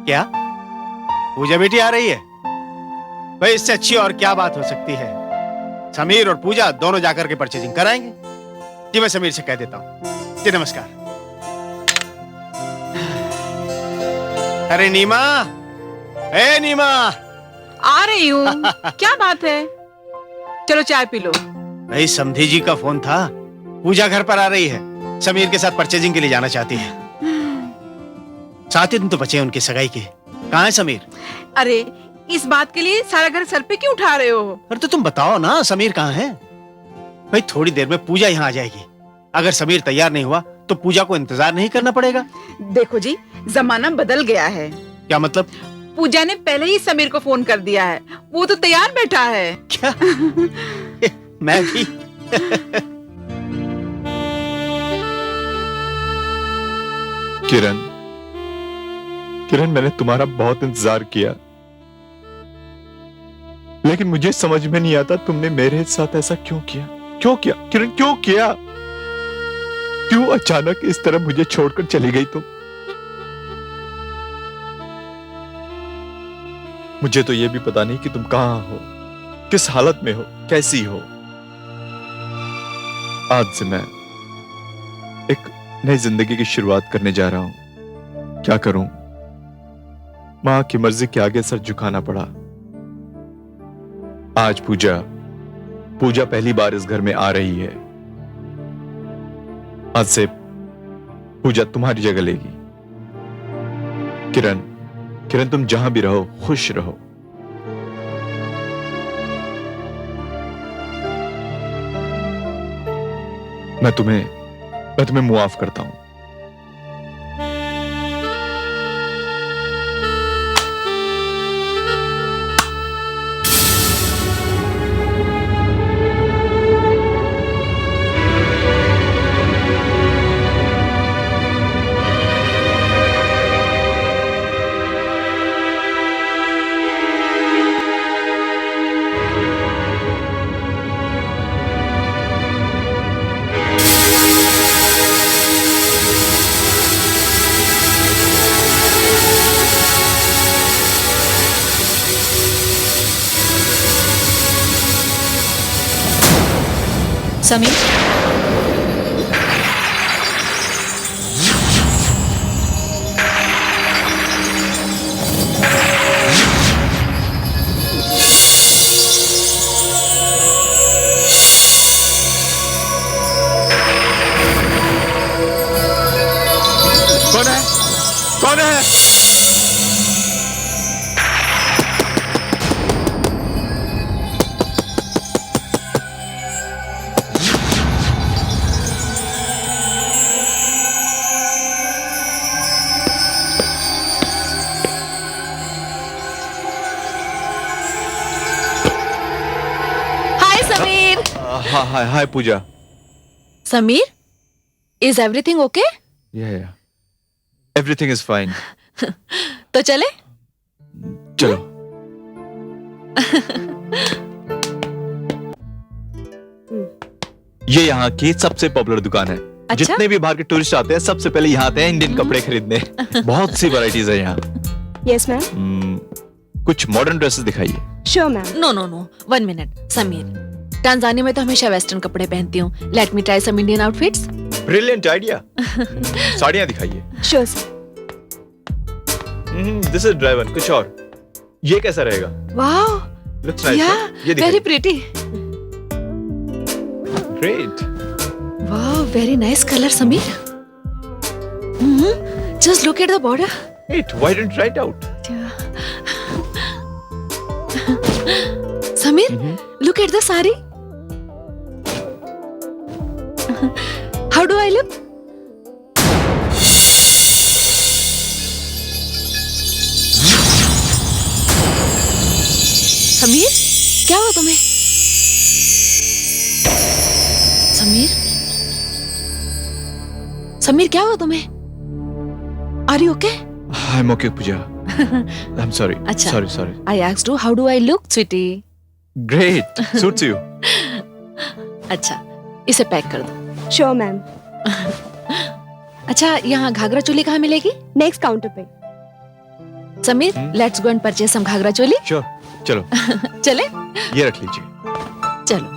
क्या पूजा बेटी आ रही है? भाई इससे अच्छी और क्या बात हो सकती है। समीर और पूजा दोनों जाकर के परचेजिंग कराएंगे। जी मैं समीर से कह देता हूँ। जी नमस्कार। अरे नीमा, ए नीमा। आ रही हूँ। क्या बात है? चलो चाय पी लो। भाई समधी जी का फोन था, पूजा घर पर आ रही है, समीर के साथ परचेजिंग के लिए जाना चाहती है। 7 ही दिन तो बचे हैं उनकी सगाई के। कहाँ है समीर? अरे इस बात के लिए सारा घर सर पे क्यों उठा रहे हो? अरे तो तुम बताओ ना समीर कहाँ है? भाई थोड़ी देर में पूजा यहाँ आ जाएगी। अगर समीर तैयार नहीं हुआ तो पूजा को इंतजार नहीं करना पड़ेगा। देखो जी, जमाना बदल गया है। क्या मतलब? पूजा ने पहले ही समीर को फोन कर दिया है, वो तो तैयार बैठा है। क्या? मैं भी। किरण, किरण मैंने तुम्हारा बहुत इंतजार किया, लेकिन मुझे समझ में नहीं आता तुमने मेरे साथ ऐसा क्यों किया। क्यों किया किरण, क्यों किया? क्यों अचानक इस तरह मुझे छोड़कर चली गई तुम? मुझे तो यह भी पता नहीं कि तुम कहां हो, किस हालत में हो, कैसी हो। आज से मैं एक नई जिंदगी की शुरुआत करने जा रहा हूं। क्या करूं, मां की मर्जी के आगे सर झुकाना पड़ा। आज पूजा पहली बार इस घर में आ रही है। आज से पूजा तुम्हारी जगह लेगी। किरण, किरण तुम जहां भी रहो खुश रहो। मैं तुम्हें मुआफ करता हूं। समीर, कौन है? कौन है? Hi Sameer. Hi hi Pooja. Sameer, is everything okay? या एवरीथिंग इज फाइन। तो चले? चलो। ये यहाँ की सबसे पॉपुलर दुकान है। अच्छा? जितने भी बाहर के टूरिस्ट आते हैं सबसे पहले यहाँ आते हैं इंडियन कपड़े खरीदने। बहुत सी वैरायटीज है यहाँ। Yes ma'am. कुछ मॉडर्न ड्रेसेस दिखाइए। Sure ma'am. No no no, 1 minute. Sameer, Tanzania में तो हमेशा वेस्टर्न कपड़े पहनती हूँ। Let me try some Indian outfits. Brilliant idea. साड़ियाँ दिखाइए। Sure sir. This is driver. कुछ और। ये कैसा रहेगा? Wow, looks nice. या ये very pretty. Great. Wow, very nice colour Sameer. Just look at the border. Wait, why didn't you try it out? Samir, look at the sari. How do I look? Sameer, क्या हुआ तुम्हें? समीर, समीर क्या हुआ तुम्हें? Are you okay? I'm okay, Pooja. I'm sorry. अच्छा. Sorry. I asked you, how do I look, sweetie? Great. Suits you. अच्छा, इसे pack कर दो। Sure ma'am. अच्छा, यहाँ घाघरा चोली कहाँ मिलेगी? नेक्स्ट काउंटर पे। Sameer, let's go and purchase some ghagra choli. Sure, चलो चले? ये रख लीजिए। चलो।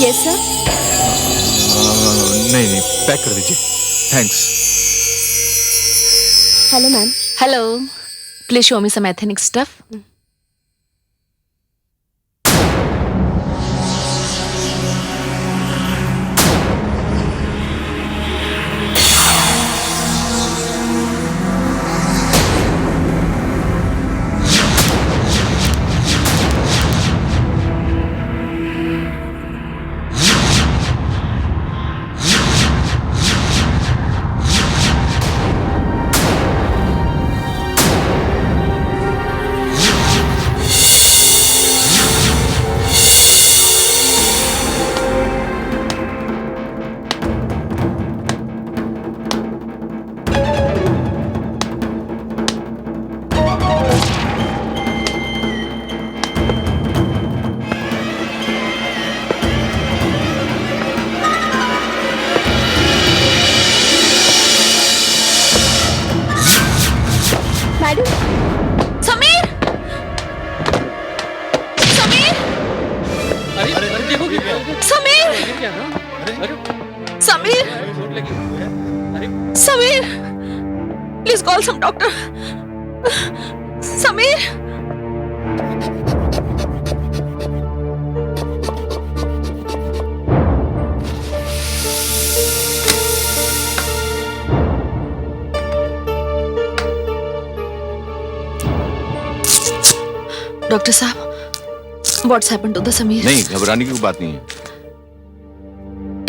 Yes sir. नहीं, पैक कर दीजिए। Thanks. Hello ma'am. Hello, please show me some ethnic stuff. Madam. Sameer! Sameer! Sameer! Sameer! Sameer! Please call some doctor. Sameer! Doctor साहब, what's happened to the Sameer? नहीं, घबराने की कोई बात नहीं है।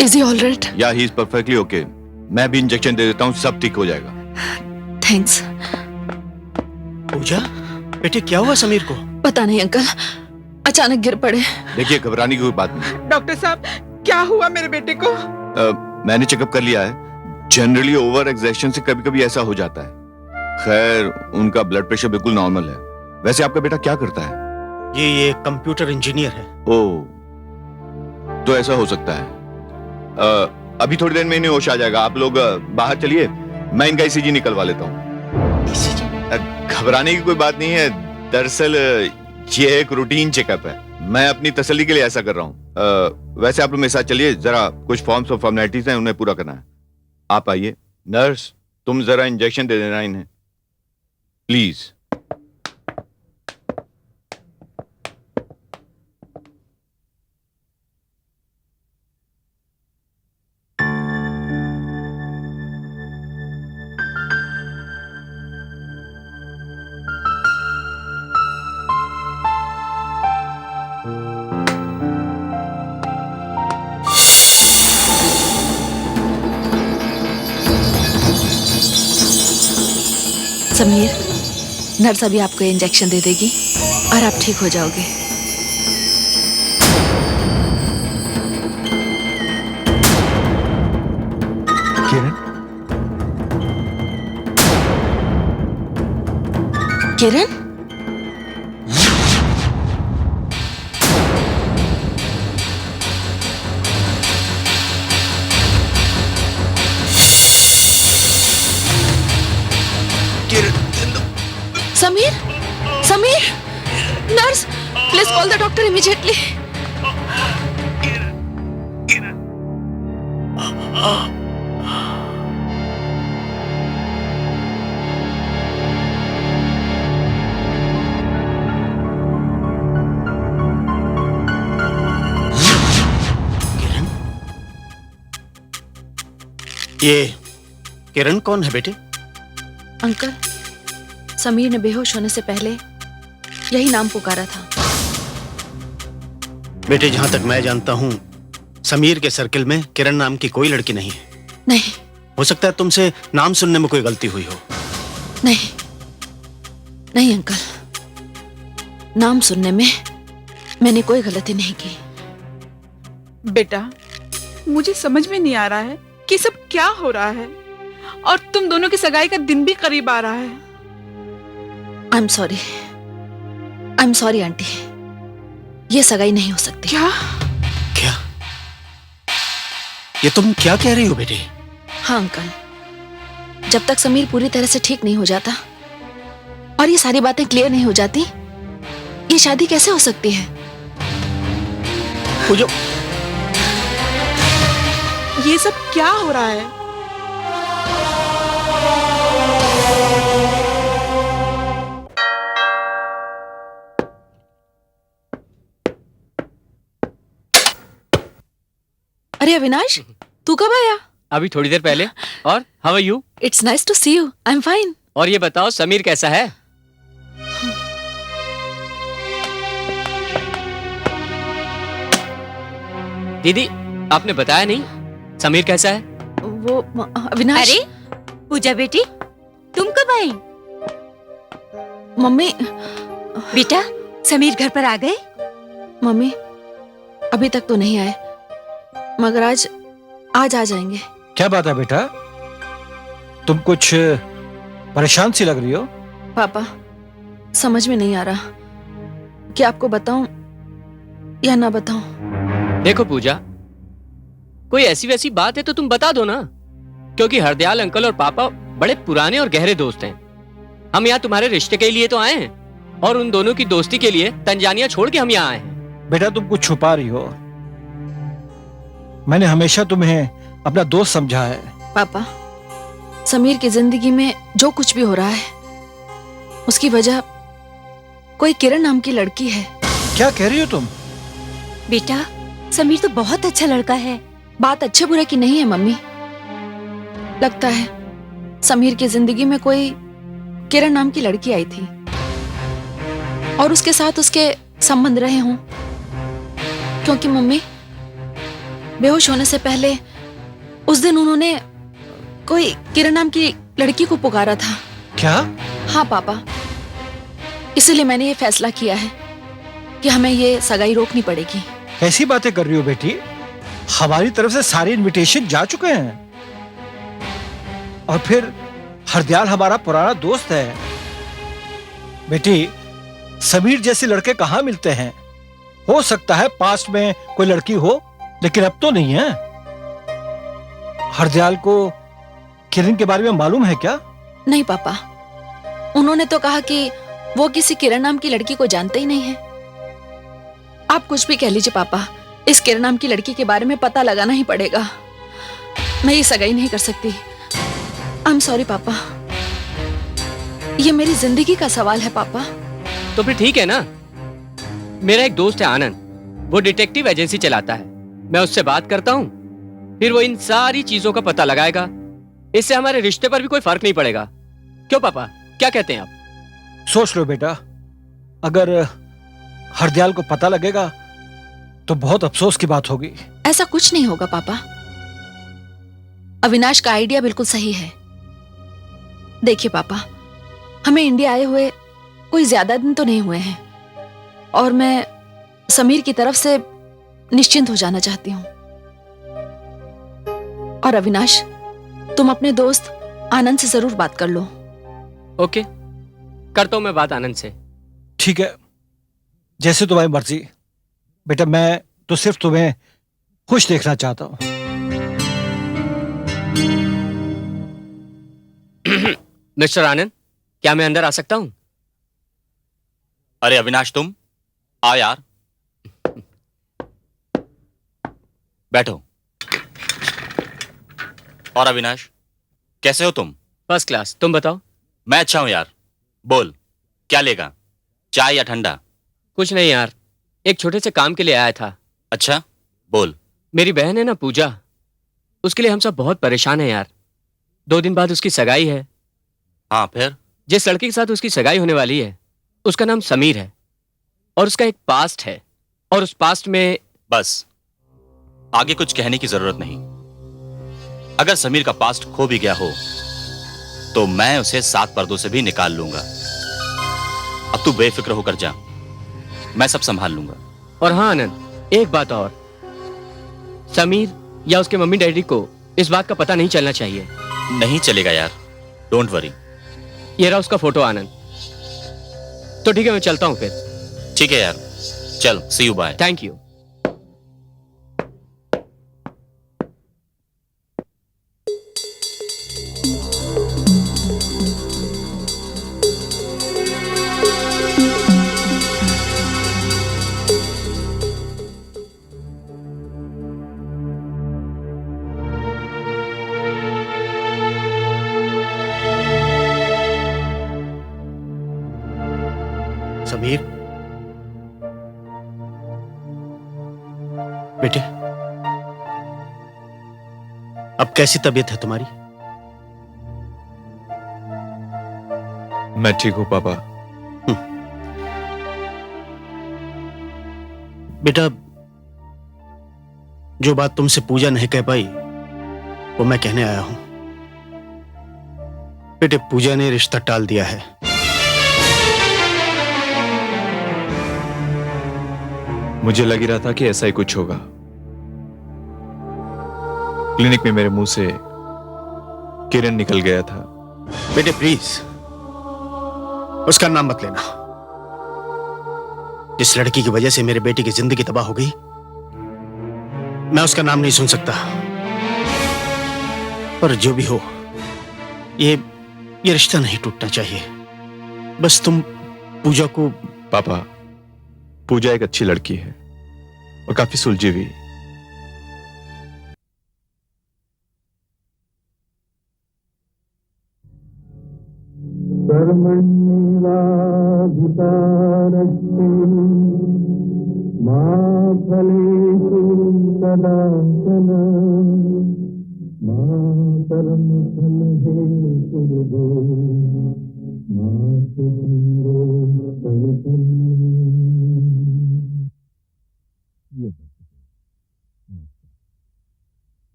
Is he all right? या ही इज परफेक्टली ओके। मैं भी इंजेक्शन दे देता हूँ, सब ठीक हो जाएगा। थैंक्स। पूजा, बेटे क्या हुआ समीर को? पता नहीं अंकल, अचानक गिर पड़े। देखिए, घबराने की कोई बात नहीं। डॉक्टर साहब, क्या हुआ मेरे बेटे को? मैंने चेकअप कर लिया है। जनरली ओवर एक्सर्शन से कभी कभी ऐसा हो जाता है। खैर, उनका ब्लड प्रेशर बिल्कुल नॉर्मल है। वैसे आपका बेटा क्या करता है? ये कंप्यूटर इंजीनियर है। ओह, तो ऐसा हो सकता है। अभी थोड़ी देर में इन्हें होश आ जाएगा। आप लोग बाहर चलिए, मैं इनका ईसीजी निकलवा लेता हूँ। घबराने की कोई बात नहीं है। दरअसल ये एक रूटीन चेकअप है। मैं अपनी तसल्ली के लिए ऐसा कर रहा हूँ। वैसे आप लोग मेरे साथ चलिए, जरा कुछ फॉर्म्स और फॉर्मेलिटीज हैं, उन्हें पूरा करना है। आप आइए। नर्स, तुम जरा इंजेक्शन दे देना इन्हें, प्लीज। समीर, नर्स अभी आपको इंजेक्शन दे देगी और आप ठीक हो जाओगे। Kiran, Kiran? Sameer! Sameer! Nurse, please call the doctor immediately. ये किरण कौन है बेटे? अंकल, समीर ने बेहोश होने से पहले यही नाम पुकारा था। बेटे, जहां तक मैं जानता हूं, समीर के सर्किल में किरण नाम की कोई लड़की नहीं है। नहीं। हो सकता है तुमसे नाम सुनने में कोई गलती हुई हो। नहीं, नहीं अंकल, नाम सुनने में मैंने कोई गलती नहीं की। बेटा, मुझे समझ में नहीं आ रहा है कि सब क्या हो रहा है, और तुम दोनों की सगाई का दिन भी करीब आ रहा है। आई एम सॉरी आंटी, ये सगाई नहीं हो सकती। क्या? क्या? ये तुम क्या कह रही हो बेटे? हाँ अंकल, जब तक समीर पूरी तरह से ठीक नहीं हो जाता और ये सारी बातें क्लियर नहीं हो जाती, ये शादी कैसे हो सकती है? पूजा, ये सब क्या हो रहा है? अरे अविनाश, तू कब आया? अभी थोड़ी देर पहले। और how are you? It's nice to see you. I am fine. और ये बताओ समीर कैसा है? दीदी, आपने बताया नहीं समीर कैसा है? वो अविनाश। अरे पूजा बेटी, तुम कब आई? मम्मी, बेटा समीर घर पर आ गए? मम्मी अभी तक तो नहीं आए, मगर आज आज आ जाएंगे। क्या बात है बेटा, तुम कुछ परेशान सी लग रही हो? पापा, समझ में नहीं आ रहा कि आपको बताऊं या ना बताऊं। देखो पूजा, कोई ऐसी वैसी बात है तो तुम बता दो ना, क्योंकि हरदयाल अंकल और पापा बड़े पुराने और गहरे दोस्त हैं। हम यहाँ तुम्हारे रिश्ते के लिए तो आए हैं और उन दोनों की दोस्ती के लिए तंजानिया छोड़ के हम यहाँ आए हैं। बेटा तुम कुछ छुपा रही हो। मैंने हमेशा तुम्हें अपना दोस्त समझा है। पापा, समीर की जिंदगी में जो कुछ भी हो रहा है उसकी वजह कोई किरण नाम की लड़की है। क्या कह रही हो तुम? बेटा समीर तो बहुत अच्छा लड़का है। बात अच्छे बुरे की नहीं है मम्मी, लगता है समीर की जिंदगी में कोई किरण नाम की लड़की आई थी और उसके साथ उसके संबंध रहे हों, क्योंकि मम्मी बेहोश होने से पहले उस दिन उन्होंने कोई किरण नाम की लड़की को पुकारा था। क्या? हाँ पापा, इसीलिए मैंने ये फैसला किया है कि हमें ये सगाई रोकनी पड़ेगी। कैसी बातें कर रही हो बेटी? हमारी तरफ से सारे इनविटेशन जा चुके हैं और फिर हरदयाल हमारा पुराना दोस्त है। बेटी, समीर जैसे लड़के कहाँ मिलते हैं? हो सकता है पास्ट में कोई लड़की हो, लेकिन अब तो नहीं है। हरदयाल को किरण के बारे में मालूम है क्या? नहीं पापा, उन्होंने तो कहा कि वो किसी किरण नाम की लड़की को जानते ही नहीं है। आप कुछ भी कह लीजिए पापा, इस किरण नाम की लड़की के बारे में पता लगाना ही पड़ेगा। मैं ये सगाई नहीं कर सकती। आई एम सॉरी पापा, ये मेरी जिंदगी का सवाल है पापा। तो फिर ठीक है ना, मेरा एक दोस्त है आनंद, वो डिटेक्टिव एजेंसी चलाता है। मैं उससे बात करता हूँ, फिर वो इन सारी चीजों का पता लगाएगा। इससे हमारे रिश्ते पर भी कोई फर्क नहीं पड़ेगा। क्यों पापा, क्या कहते हैं आप? सोच लो बेटा, अगर हरदयाल को पता लगेगा तो बहुत अफसोस की बात होगी। ऐसा कुछ नहीं होगा पापा, अविनाश का आइडिया बिल्कुल सही है। देखिए पापा, हमें इंडिया आए हुए कोई ज्यादा दिन तो नहीं हुए हैं और मैं समीर की तरफ से निश्चिंत हो जाना चाहती हूँ। और अविनाश, तुम अपने दोस्त आनंद से जरूर बात कर लो। ओके, करता हूं मैं बात आनंद से। ठीक है, जैसे तुम्हारी मर्जी। बेटा मैं तो सिर्फ तुम्हें खुश देखना चाहता हूँ। मिस्टर आनंद, क्या मैं अंदर आ सकता हूं? अरे अविनाश, तुम आओ यार, बैठो। और अविनाश, कैसे हो तुम? फर्स्ट क्लास, तुम बताओ। मैं अच्छा हूं यार। बोल, क्या लेगा, चाय या ठंडा? कुछ नहीं यार, एक छोटे से काम के लिए आया था। अच्छा, बोल। मेरी बहन है ना पूजा, उसके लिए हम सब बहुत परेशान हैं यार। 2 दिन बाद उसकी सगाई है। हाँ फिर? जिस लड़के के साथ उसकी सगाई होने वाली है उसका नाम समीर है और उसका एक पास्ट है, और उस पास्ट में बस, आगे कुछ कहने की जरूरत नहीं। अगर समीर का पास्ट खो भी गया हो तो मैं उसे 7 पर्दों से भी निकाल लूंगा। अब तू बेफिक्र होकर जा, मैं सब संभाल लूंगा। और हाँ आनंद, एक बात और, समीर या उसके मम्मी डैडी को इस बात का पता नहीं चलना चाहिए। नहीं चलेगा यार, डोंट वरी। ये रहा उसका फोटो आनंद। तो ठीक है, मैं चलता हूं फिर। ठीक है यार, चल, see you, bye. Thank you. Sameer, बेटे, अब कैसी तबीयत है तुम्हारी? मैं ठीक हूं पापा। बेटा, जो बात तुमसे पूजा नहीं कह पाई वो मैं कहने आया हूं। बेटे, पूजा ने रिश्ता टाल दिया है। मुझे लग ही रहा था कि ऐसा ही कुछ होगा। क्लिनिक में मेरे मुंह से किरण निकल गया था। बेटे प्लीज उसका नाम मत लेना। जिस लड़की की वजह से मेरे बेटे की जिंदगी तबाह हो गई, मैं उसका नाम नहीं सुन सकता। पर जो भी हो, ये रिश्ता नहीं टूटना चाहिए। बस तुम पूजा को। पापा, पूजा एक अच्छी लड़की है और काफी सुलझी हुई।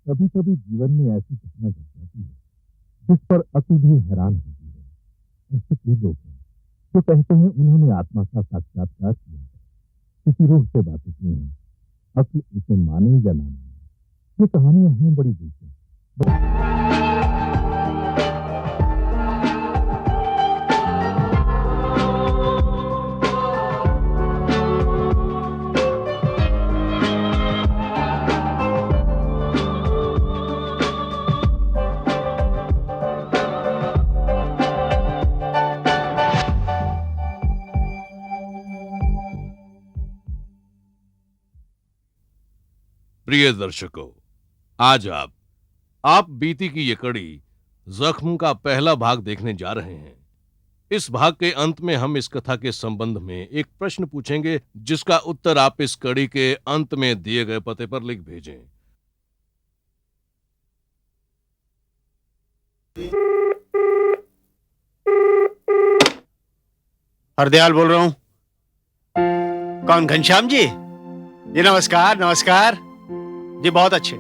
कभी कभी जीवन में ऐसी घटना घट जाती है जिस पर अक्ल भी हैरान होती है। ऐसे कई लोग हैं जो कहते हैं उन्होंने आत्मा का साक्षात्कार किया है, किसी रूह से बातें की हैं। अक्ल इसे माने या ना माने, ये कहानियां हैं बड़ी दिलचस्प। प्रिय दर्शकों, आज आप बीती की ये कड़ी जख्म का पहला भाग देखने जा रहे हैं। इस भाग के अंत में हम इस कथा के संबंध में एक प्रश्न पूछेंगे, जिसका उत्तर आप इस कड़ी के अंत में दिए गए पते पर लिख भेजें। हरदयाल बोल रहा हूं। कौन? घनश्याम जी? जी नमस्कार। नमस्कार जी, बहुत अच्छे।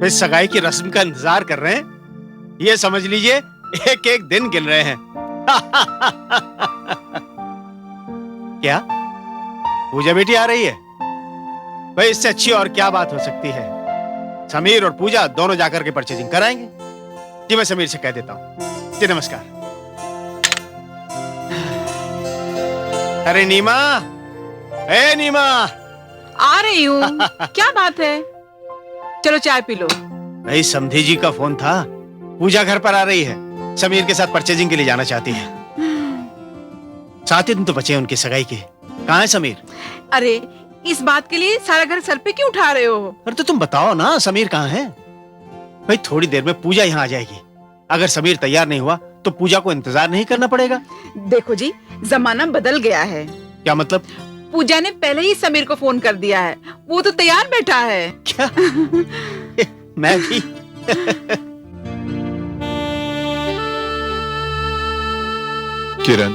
इस सगाई की रस्म का इंतजार कर रहे हैं, ये समझ लीजिए एक एक दिन गिन रहे हैं। क्या पूजा बेटी आ रही है? भाई इससे अच्छी और क्या बात हो सकती है। समीर और पूजा दोनों जाकर के परचेजिंग कराएंगे। जी मैं समीर से कह देता हूं। जी नमस्कार। अरे नीमा, ए नीमा, आ रही हूँ। क्या बात है? चलो चाय पी लो। भाई समधी जी का फोन था, पूजा घर पर आ रही है, समीर के साथ परचेजिंग के लिए जाना चाहती है। 7 ही दिन तो बचे हैं उनकी सगाई के। कहाँ है समीर? अरे इस बात के लिए सारा घर सर पे क्यों उठा रहे हो? अरे तो तुम बताओ ना, समीर कहाँ है? भाई थोड़ी देर में पूजा यहाँ आ जाएगी। अगर समीर तैयार नहीं हुआ तो पूजा को इंतजार नहीं करना पड़ेगा। देखो जी, जमाना बदल गया है। क्या मतलब? पूजा ने पहले ही समीर को फोन कर दिया है, वो तो तैयार बैठा है। क्या? मैं भी? किरण,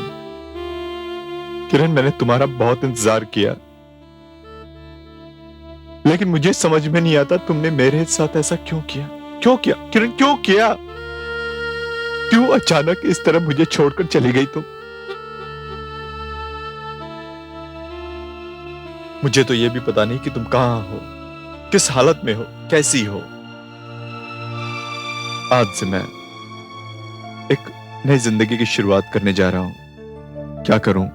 किरण, मैंने तुम्हारा बहुत इंतजार किया, लेकिन मुझे समझ में नहीं आता तुमने मेरे साथ ऐसा क्यों किया। क्यों किया किरण, क्यों किया? क्यों अचानक इस तरह मुझे छोड़कर चली गई तुम? मुझे तो यह भी पता नहीं कि तुम कहां हो, किस हालत में हो, कैसी हो। आज से मैं एक नई जिंदगी की शुरुआत करने जा रहा हूं। क्या करूं?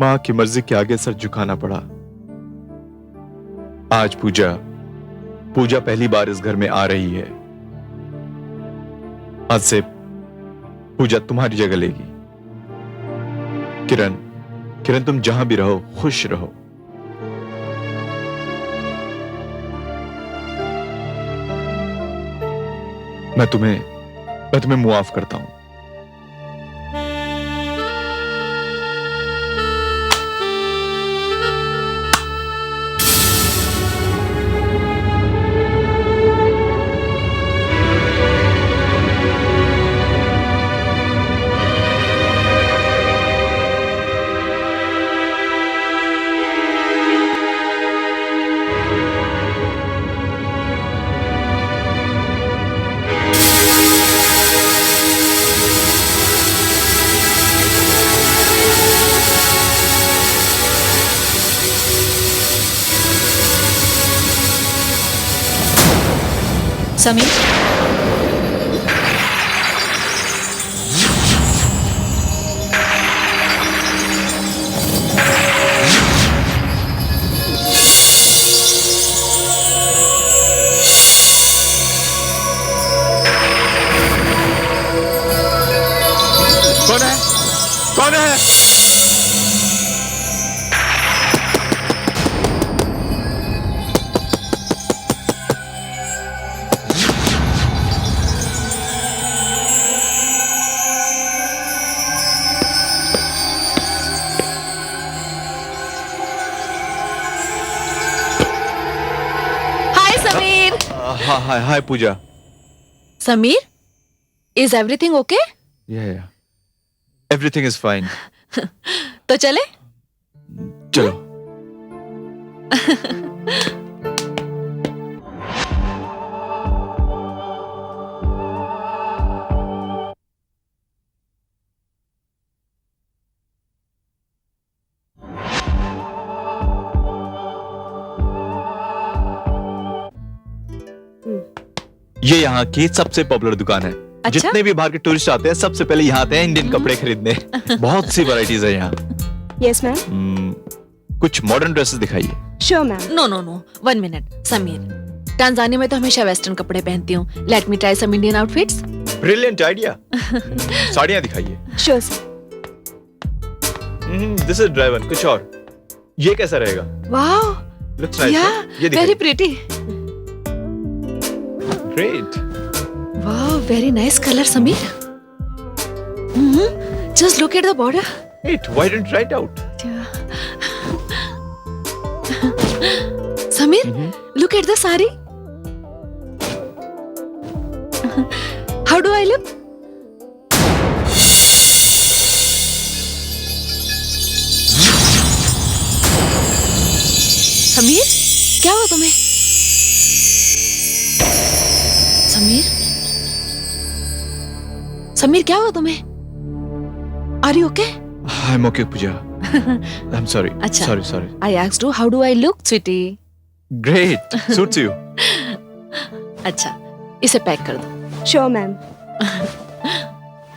मां की मर्जी के आगे सर झुकाना पड़ा। आज पूजा पहली बार इस घर में आ रही है। आज से पूजा तुम्हारी जगह लेगी। किरण, किरण, तुम जहां भी रहो खुश रहो। मैं तुम्हें मुआफ करता हूं। समीर, कौन है? कौन है? Hi Sameer. Hi hi Pooja. Sameer, is everything okay? या एवरीथिंग इज फाइन। तो चले? चलो। ये यहाँ की सबसे पॉपुलर दुकान है। अच्छा? जितने भी बाहर के टूरिस्ट आते हैं सबसे पहले यहाँ आते हैं इंडियन कपड़े खरीदने। बहुत सी वैरायटीज है यहाँ। Yes ma'am. कुछ मॉडर्न ड्रेसेस दिखाइए। Sure ma'am. No no no, 1 minute. Sameer, Tanzania में तो हमेशा वेस्टर्न कपड़े पहनती हूँ। Let me try some Indian outfits. Brilliant idea. साड़ियाँ दिखाइए। Sure sir. This is driven. कुछ और। ये कैसा रहेगा? Wow, looks nice. या ये वेरी दिखाइए। Pretty. Great. Wow, very nice colour Sameer. Just look at the border. Wait, why didn't you try it out? Samir, look at the sari. How do I look? Sameer, क्या हुआ तुम्हें? समीर, समीर क्या हुआ तुम्हें? Are you okay? I'm okay, Pooja. I'm sorry. अच्छा. Sorry. I asked you, how do I look, sweetie? Great. Suits you. अच्छा, इसे pack कर दो। Sure ma'am.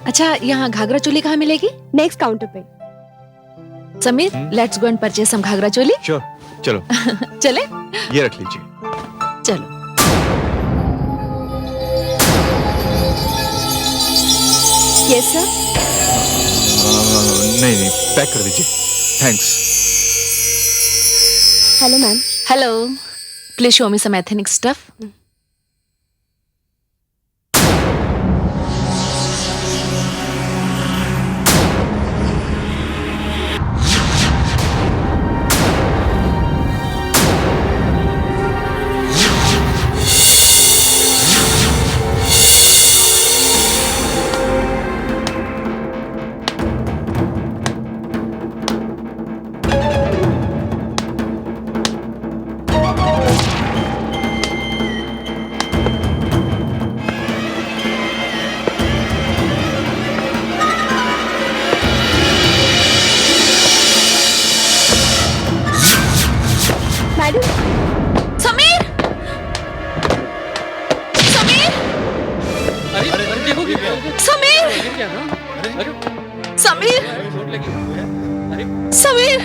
अच्छा, यहाँ घाघरा चोली कहाँ मिलेगी? नेक्स्ट काउंटर पे। Sameer, let's go and purchase some ghagra choli. Sure. चलो, चले? ये रख लीजिए। चलो। Yes sir. नहीं, पैक कर दीजिए। Thanks. Hello ma'am. Hello, please show me some ethnic stuff. Sameer,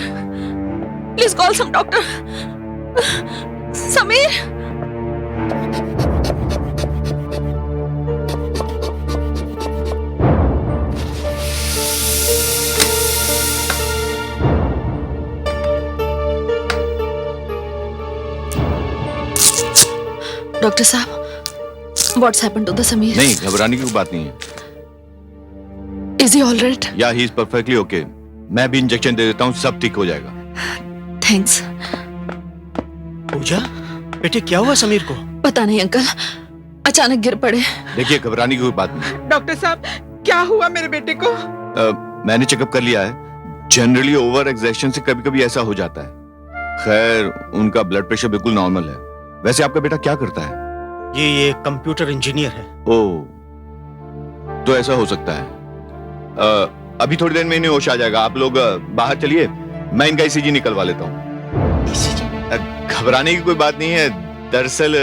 please call some doctor. Sameer, doctor साहब, what's happened to the Sameer? नहीं, घबराने की कोई बात नहीं है। Is he all right? या ही इज परफेक्टली ओके। मैं भी इंजेक्शन दे देता हूँ, सब ठीक हो जाएगा। थैंक्स। पूजा, बेटे क्या हुआ समीर को? पता नहीं अंकल, अचानक गिर पड़े। देखिए, घबराने की कोई बात नहीं। डॉक्टर साहब, क्या हुआ मेरे बेटे को? मैंने चेकअप कर लिया है। जनरली ओवर एक्सर्शन से कभी कभी ऐसा हो जाता है। खैर, उनका ब्लड प्रेशर बिल्कुल नॉर्मल है। वैसे आपका बेटा क्या करता है? ये कंप्यूटर इंजीनियर है। ओह, तो ऐसा हो सकता है। अभी थोड़ी देर में इन्हें होश आ जाएगा। आप लोग बाहर चलिए, मैं इनका ईसीजी निकलवा लेता हूँ। घबराने की कोई बात नहीं है। दरअसल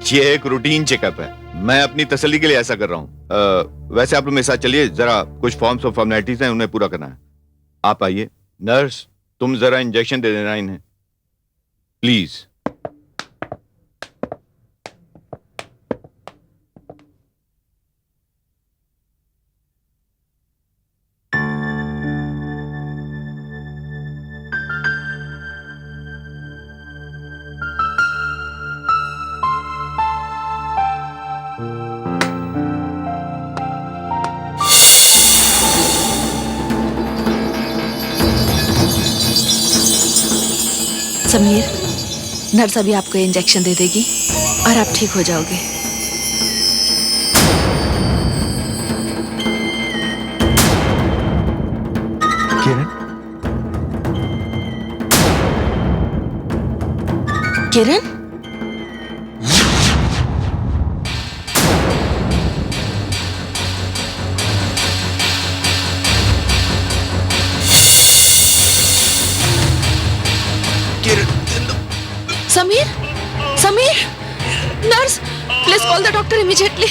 ये एक रूटीन चेकअप है, मैं अपनी तसल्ली के लिए ऐसा कर रहा हूँ। वैसे आप लोग मेरे साथ चलिए, जरा कुछ फॉर्म्स और फॉर्मेलिटीज हैं, उन्हें पूरा करना है। आप आइए। नर्स, तुम जरा इंजेक्शन दे देना इन्हें प्लीज। समीर, नर्स अभी आपको इंजेक्शन दे देगी और आप ठीक हो जाओगे। Kiran, Kiran, Sameer, Sameer, nurse, please call the doctor immediately.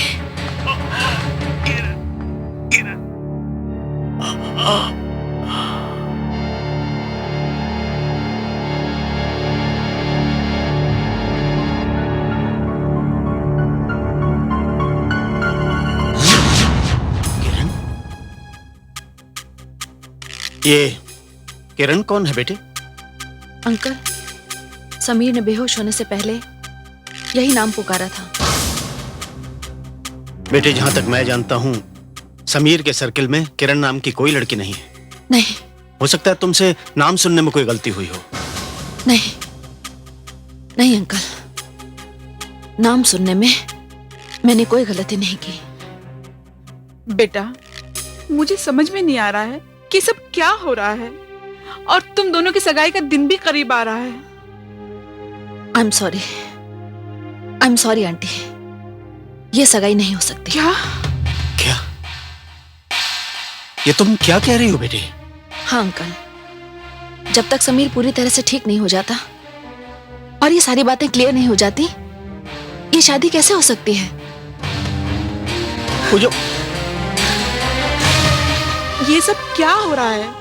ये किरण कौन है बेटे? अंकल, समीर ने बेहोश होने से पहले यही नाम पुकारा था। बेटे, जहां तक मैं जानता हूं, समीर के सर्किल में किरण नाम की कोई लड़की नहीं है। नहीं, हो सकता है तुमसे नाम सुनने में कोई गलती हुई हो। नहीं, नहीं अंकल, नाम सुनने में मैंने कोई गलती नहीं की। बेटा, मुझे समझ में नहीं आ रहा है कि सब क्या हो रहा है, और तुम दोनों की सगाई का दिन भी करीब आ रहा है। आई एम सॉरी आंटी, ये सगाई नहीं हो सकती। क्या? क्या? ये तुम क्या कह रही हो बेटे? हाँ अंकल, जब तक समीर पूरी तरह से ठीक नहीं हो जाता और ये सारी बातें क्लियर नहीं हो जाती, ये शादी कैसे हो सकती है? वो जो ये सब क्या हो रहा है?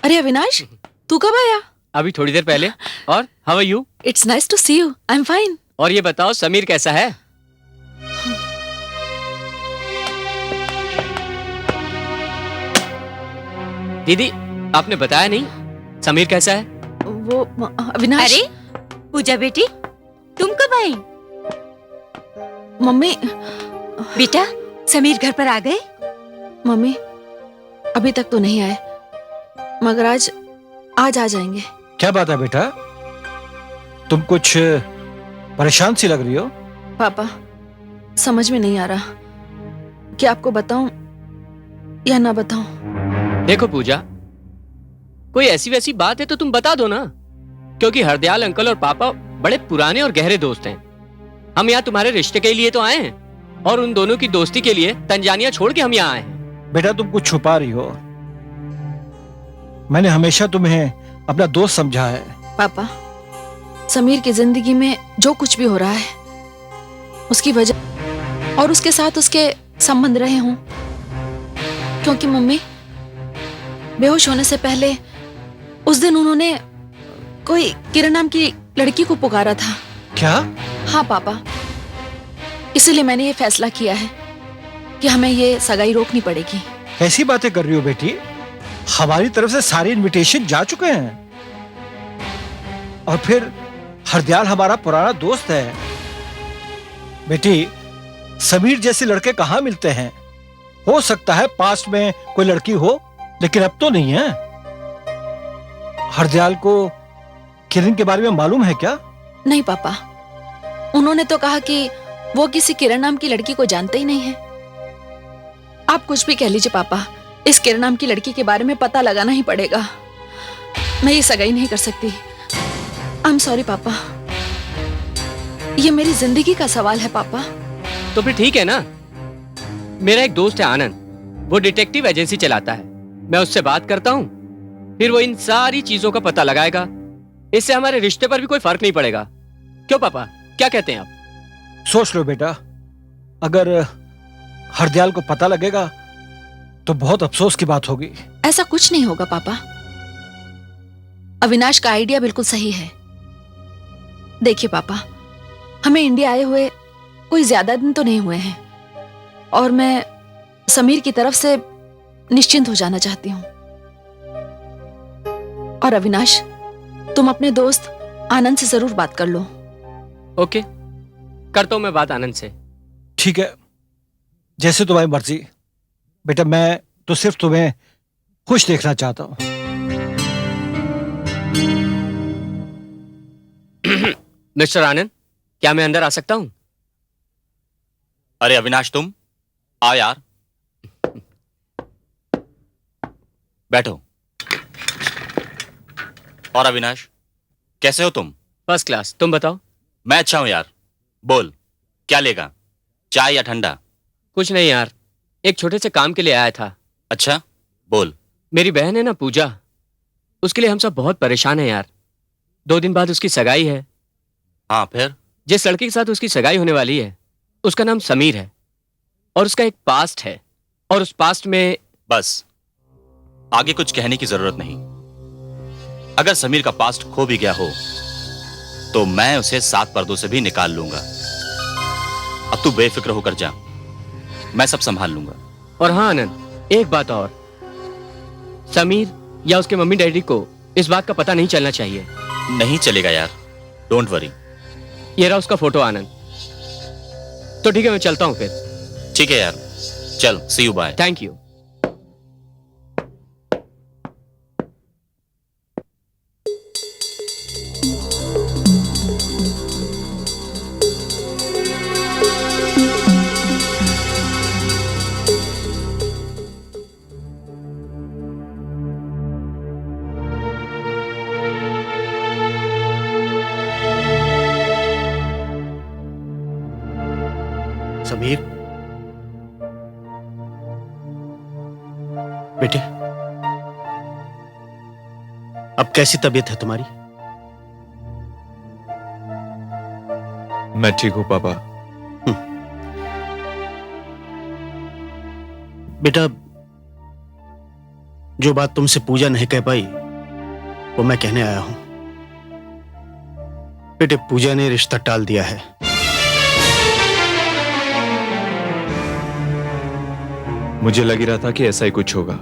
अरे अविनाश, तू कब आया? अभी थोड़ी देर पहले। और how are you? It's nice to see you. I am fine. और ये बताओ, समीर कैसा है? दीदी, आपने बताया नहीं, समीर कैसा है? वो अविनाश। अरे पूजा बेटी, तुम कब आई? मम्मी, बेटा, समीर घर पर आ गए? मम्मी अभी तक तो नहीं आए, मगर आज आ जाएंगे। क्या बात है बेटा, तुम कुछ परेशान सी लग रही हो? पापा, समझ में नहीं आ रहा कि आपको बताऊं या ना बताऊं। देखो पूजा, कोई ऐसी वैसी बात है तो तुम बता दो ना, क्योंकि हरदयाल अंकल और पापा बड़े पुराने और गहरे दोस्त हैं। हम यहाँ तुम्हारे रिश्ते के लिए तो आए हैं, और उन दोनों की दोस्ती के लिए तंजानिया छोड़ के हम यहाँ आए हैं। बेटा, तुम कुछ छुपा रही हो। मैंने हमेशा तुम्हें अपना दोस्त समझा है। पापा, समीर की जिंदगी में जो कुछ भी हो रहा है, उसकी वजह और उसके साथ उसके संबंध रहे हों, क्योंकि मम्मी बेहोश होने से पहले उस दिन उन्होंने कोई किरण नाम की लड़की को पुकारा था। क्या? हाँ पापा, इसीलिए मैंने ये फैसला किया है कि हमें ये सगाई रोकनी पड़ेगी। कैसी बातें कर रही हो बेटी? हमारी तरफ से सारे इनविटेशन जा चुके हैं, और फिर हरदयाल हमारा पुराना दोस्त है। बेटी, समीर जैसे लड़के कहाँ मिलते हैं? हो सकता है पास्ट में कोई लड़की हो, लेकिन अब तो नहीं है। हरदयाल को किरण के बारे में मालूम है क्या? नहीं पापा, उन्होंने तो कहा कि वो किसी किरण नाम की लड़की को जानते ही नहीं है। आप कुछ भी कह लीजिए पापा, इस किरण नाम की लड़की के बारे में पता लगाना ही पड़ेगा। मैं ये सगाई नहीं कर सकती। आई एम सॉरी पापा, ये मेरी जिंदगी का सवाल है पापा। तो फिर ठीक है ना। मेरा एक दोस्त है आनंद, वो डिटेक्टिव एजेंसी चलाता है। मैं उससे बात करता हूँ, फिर वो इन सारी चीजों का पता लगाएगा। इससे हमारे रिश्ते पर भी कोई फर्क नहीं पड़ेगा। क्यों पापा, क्या कहते हैं आप? सोच लो बेटा, अगर हरदयाल को पता लगेगा तो बहुत अफसोस की बात होगी। ऐसा कुछ नहीं होगा पापा, अविनाश का आइडिया बिल्कुल सही है। देखिए पापा, हमें इंडिया आए हुए कोई ज्यादा दिन तो नहीं हुए हैं और मैं समीर की तरफ से निश्चिंत हो जाना चाहती हूँ। और अविनाश, तुम अपने दोस्त आनंद से जरूर बात कर लो। ओके, करता हूं मैं बात आनंद से। ठीक है, जैसे तुम्हारी मर्जी बेटा, मैं तो सिर्फ तुम्हें खुश देखना चाहता हूँ। मिस्टर आनंद, क्या मैं अंदर आ सकता हूं? अरे अविनाश, तुम आओ यार, बैठो। और अविनाश, कैसे हो तुम? फर्स्ट क्लास, तुम बताओ। मैं अच्छा हूं यार। बोल, क्या लेगा, चाय या ठंडा? कुछ नहीं यार, एक छोटे से काम के लिए आया था। अच्छा, बोल। मेरी बहन है ना पूजा, उसके लिए हम सब बहुत परेशान हैं यार। 2 दिन बाद उसकी सगाई है। हाँ, फिर? जिस लड़के के साथ उसकी सगाई होने वाली है उसका नाम समीर है और उसका एक पास्ट है, और उस पास्ट में बस, आगे कुछ कहने की जरूरत नहीं। अगर समीर का पास्ट खो भी गया हो तो मैं उसे 7 पर्दों से भी निकाल लूंगा। अब तू बेफिक्र होकर जा, मैं सब संभाल लूंगा। और हाँ आनंद, एक बात और, समीर या उसके मम्मी डैडी को इस बात का पता नहीं चलना चाहिए। नहीं चलेगा यार, डोंट वरी। ये रहा उसका फोटो आनंद। तो ठीक है, मैं चलता हूं फिर। ठीक है यार, चल, see you, bye. Thank you. Sameer, बेटे, अब कैसी तबीयत है तुम्हारी? मैं ठीक हूं पापा। बेटा, जो बात तुमसे पूजा नहीं कह पाई वो मैं कहने आया हूं। बेटे, पूजा ने रिश्ता टाल दिया है। मुझे लग ही रहा था कि ऐसा ही कुछ होगा।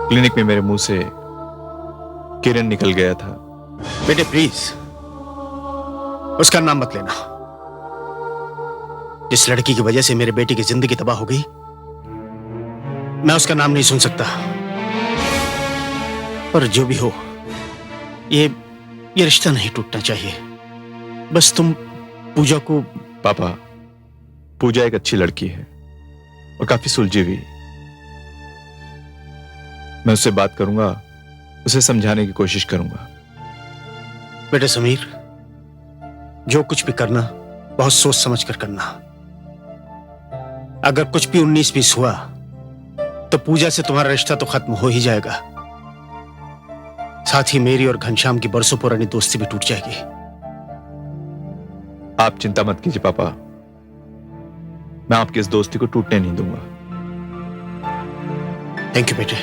क्लिनिक में मेरे मुंह से किरण निकल गया था। बेटे प्लीज, उसका नाम मत लेना। जिस लड़की की वजह से मेरे बेटे की जिंदगी तबाह हो गई, मैं उसका नाम नहीं सुन सकता। पर जो भी हो, ये रिश्ता नहीं टूटना चाहिए। बस तुम पूजा को। पापा, पूजा एक अच्छी लड़की है और काफी सुलझी हुई। मैं उससे बात करूंगा, उसे समझाने की कोशिश करूंगा। बेटे समीर, जो कुछ भी करना बहुत सोच समझ कर करना। अगर कुछ भी 19-20 हुआ तो पूजा से तुम्हारा रिश्ता तो खत्म हो ही जाएगा, साथ ही मेरी और घनश्याम की बरसों पुरानी दोस्ती भी टूट जाएगी। आप चिंता मत कीजिए पापा, मैं आपकी इस दोस्ती को टूटने नहीं दूंगा। थैंक यू बेटे।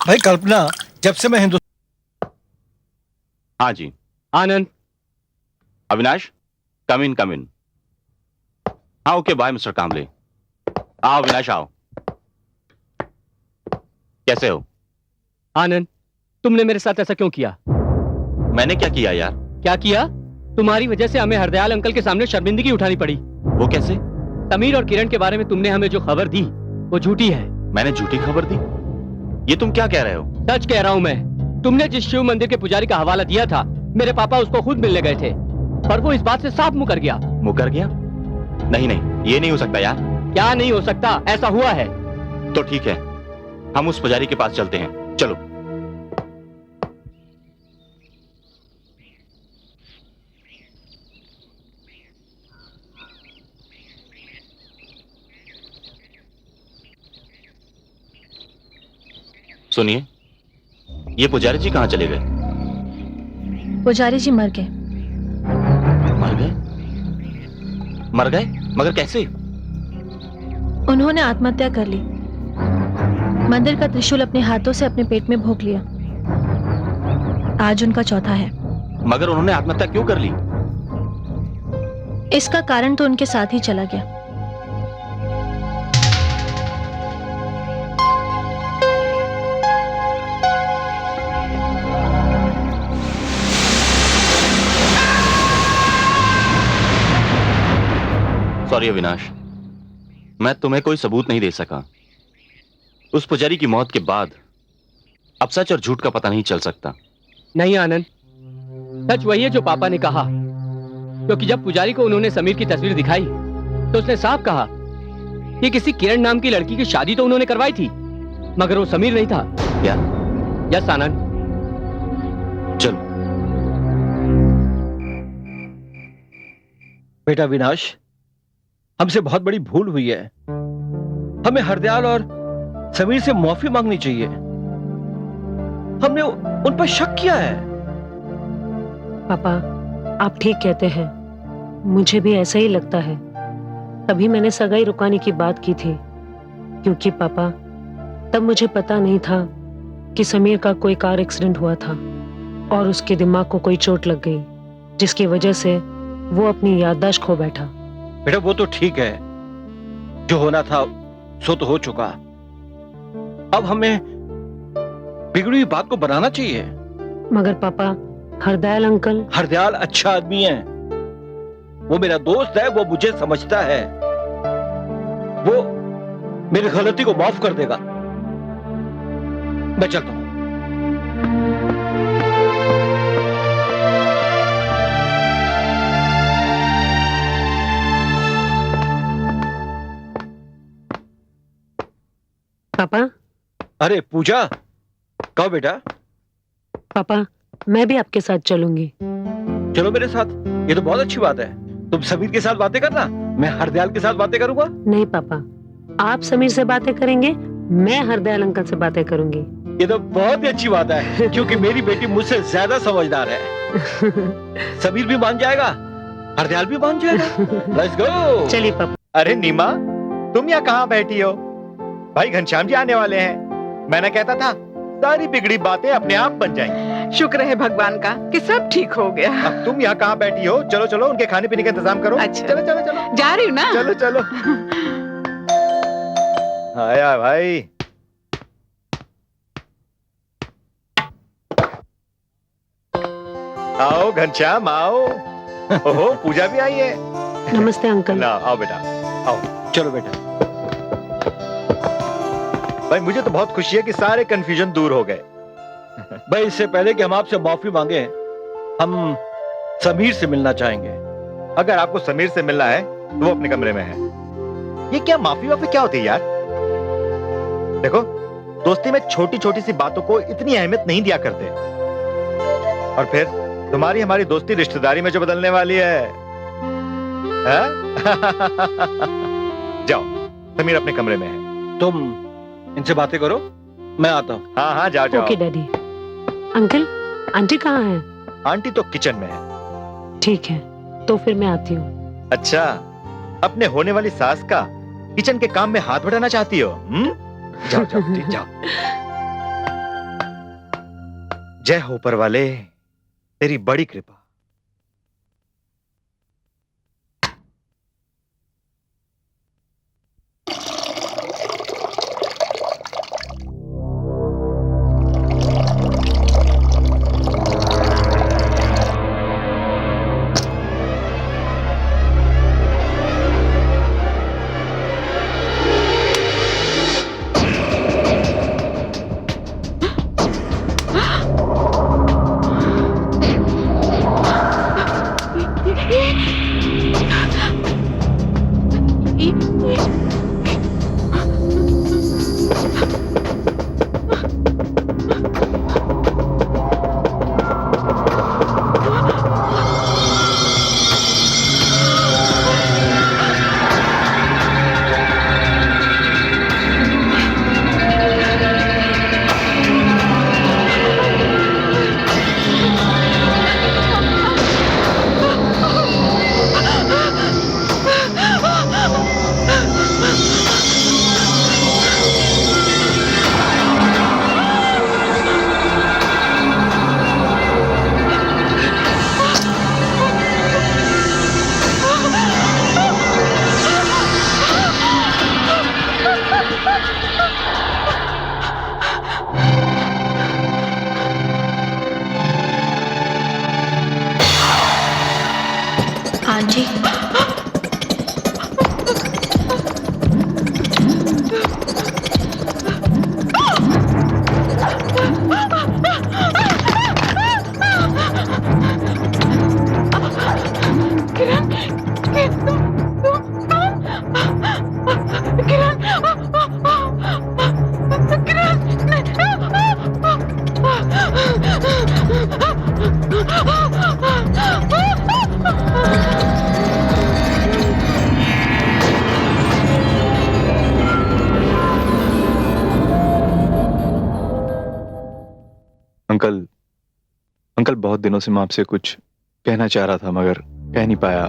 भाई कल्पना, जब से मैं हिंदुस्तान। हाँ जी। आनंद, अविनाश, कम इन, कम इन। हाँ ओके, बाय मिस्टर कामले। आओ विनाश आओ। कैसे हो? आनंद, तुमने मेरे साथ ऐसा क्यों किया? मैंने क्या किया यार? क्या किया? तुम्हारी वजह से हमें हरदयाल अंकल के सामने शर्मिंदगी उठानी पड़ी। वो कैसे? समीर और किरण के बारे में तुमने हमें जो खबर दी वो झूठी है। मैंने झूठी खबर दी? ये तुम क्या कह रहे हो? सच कह रहा हूँ मैं। तुमने जिस शिव मंदिर के पुजारी का हवाला दिया था, मेरे पापा उसको खुद मिलने गए थे, पर वो इस बात से साफ मुकर गया। मुकर गया? नहीं नहीं, ये नहीं हो सकता यार। क्या नहीं हो सकता? ऐसा हुआ है। तो ठीक है, हम उस पुजारी के पास चलते हैं, चलो। सुनिए, ये पुजारी जी कहाँ चले गए? पुजारी जी मर गए। मर गए? मर गए? मगर कैसे? उन्होंने आत्महत्या कर ली। मंदिर का त्रिशूल अपने हाथों से अपने पेट में भोंक लिया। आज उनका चौथा है। मगर उन्होंने आत्महत्या क्यों कर ली? इसका कारण तो उनके साथ ही चला गया। सॉरी अविनाश, मैं तुम्हें कोई सबूत नहीं दे सका। उस पुजारी की मौत के बाद अब सच और झूठ का पता नहीं चल सकता। नहीं आनंद, सच वही है जो पापा ने कहा, क्योंकि जब पुजारी को उन्होंने समीर की तस्वीर दिखाई तो उसने साफ कहा कि किसी किरण नाम की लड़की की शादी तो उन्होंने करवाई थी, मगर वो समीर नहीं था। क्या? यस आनंद। चलो। बेटा विनाश, हमसे बहुत बड़ी भूल हुई है। हमें हरदयाल और समीर से माफी मांगनी चाहिए। हमने उन पर शक किया है। पापा, आप ठीक कहते हैं। मुझे भी ऐसा ही लगता है। तभी मैंने सगाई रुकाने की बात की थी, क्योंकि पापा, तब मुझे पता नहीं था कि समीर का कोई कार एक्सीडेंट हुआ था और उसके दिमाग को कोई चोट लग गई, जिसकी वजह से वो अपनी याददाश्त खो बैठा। बेटा वो तो ठीक है, जो होना था सो तो हो चुका। अब हमें बिगड़ी हुई बात को बनाना चाहिए। मगर पापा, हरदयाल अंकल। हरदयाल अच्छा आदमी है, वो मेरा दोस्त है, वो मुझे समझता है, वो मेरी गलती को माफ कर देगा। मैं चलता हूं। पापा। अरे पूजा, कहो बेटा। पापा, मैं भी आपके साथ चलूंगी। चलो मेरे साथ, ये तो बहुत अच्छी बात है। तुम समीर के साथ बातें करना, मैं हरदयाल के साथ बातें करूंगा। नहीं पापा, आप समीर से बातें करेंगे, मैं हरदयाल अंकल से बातें करूंगी। ये तो बहुत ही अच्छी बात है, क्योंकि मेरी बेटी मुझसे ज्यादा समझदार है। समीर भी मान जाएगा, हरदयाल भी मान जाएगा। Let's go. चलिए पापा। अरे नीमा, तुम यहाँ कहाँ बैठी हो? भाई घनश्याम जी आने वाले हैं। मैंने कहता था सारी बिगड़ी बातें अपने आप बन जाएंगी। शुक्र है भगवान का कि सब ठीक हो गया। अब तुम यहाँ कहाँ बैठी हो? चलो चलो, उनके खाने पीने का इंतजाम करो। अच्छा। चलो चलो चलो, जा रही हूँ ना। चलो चलो। आया भाई। आओ घनश्याम आओ। ओहो, पूजा भी आई है। नमस्ते अंकल। ना आओ बेटा, आओ। चलो बेटा। भाई मुझे तो बहुत खुशी है कि सारे कंफ्यूजन दूर हो गए। भाई इससे पहले कि हम आपसे माफी मांगे, हम समीर से मिलना चाहेंगे। अगर आपको समीर से मिलना है तो वो अपने कमरे में है। ये क्या माफी वाफी क्या होती है यार? देखो, दोस्ती में छोटी छोटी सी बातों को इतनी अहमियत नहीं दिया करते। और फिर तुम्हारी हमारी दोस्ती रिश्तेदारी में जो बदलने वाली है, जाओ, समीर अपने कमरे में है। तुम इनसे बातें करो, मैं आता हूँ। हाँ हाँ, जाओ जाओ। Okay daddy. अंकल, आंटी कहाँ है? आंटी तो किचन में है। ठीक है, तो फिर मैं आती हूँ। अच्छा, अपने होने वाली सास का किचन के काम में हाथ बढ़ाना चाहती हो? जाओ जाओ जी, जाओ। जय हो ऊपर वाले, तेरी बड़ी कृपा। अंकल अंकल बहुत दिनों से मैं आपसे कुछ कहना चाह रहा था मगर कह नहीं पाया।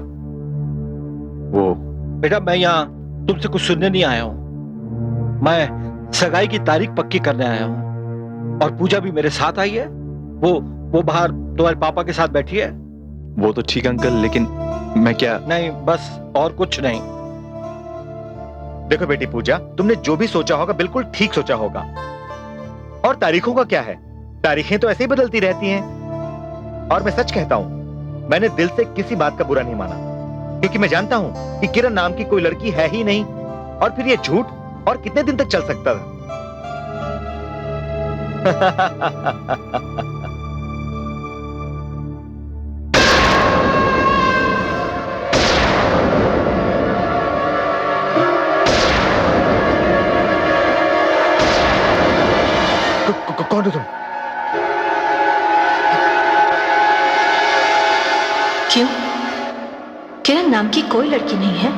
वो बेटा मैं यहाँ तुमसे कुछ सुनने नहीं आया हूँ। मैं सगाई की तारीख पक्की करने आया हूँ और पूजा भी मेरे साथ आई है। वो बाहर तुम्हारे पापा के साथ बैठी है। वो तो ठीक अंकल, लेकिन मैं क्या? नहीं बस, और कुछ नहीं। देखो बेटी पूजा, तुमने जो भी सोचा होगा बिल्कुल ठीक सोचा होगा। और तारीखों का क्या है, तारीखें तो ऐसे ही बदलती रहती हैं। और मैं सच कहता हूं, मैंने दिल से किसी बात का बुरा नहीं माना, क्योंकि मैं जानता हूं कि किरण नाम की कोई लड़की है ही नहीं। और फिर ये झूठ और कितने दिन तक चल सकता था? कौन हो तुम? क्यों? किरण नाम की कोई लड़की नहीं है।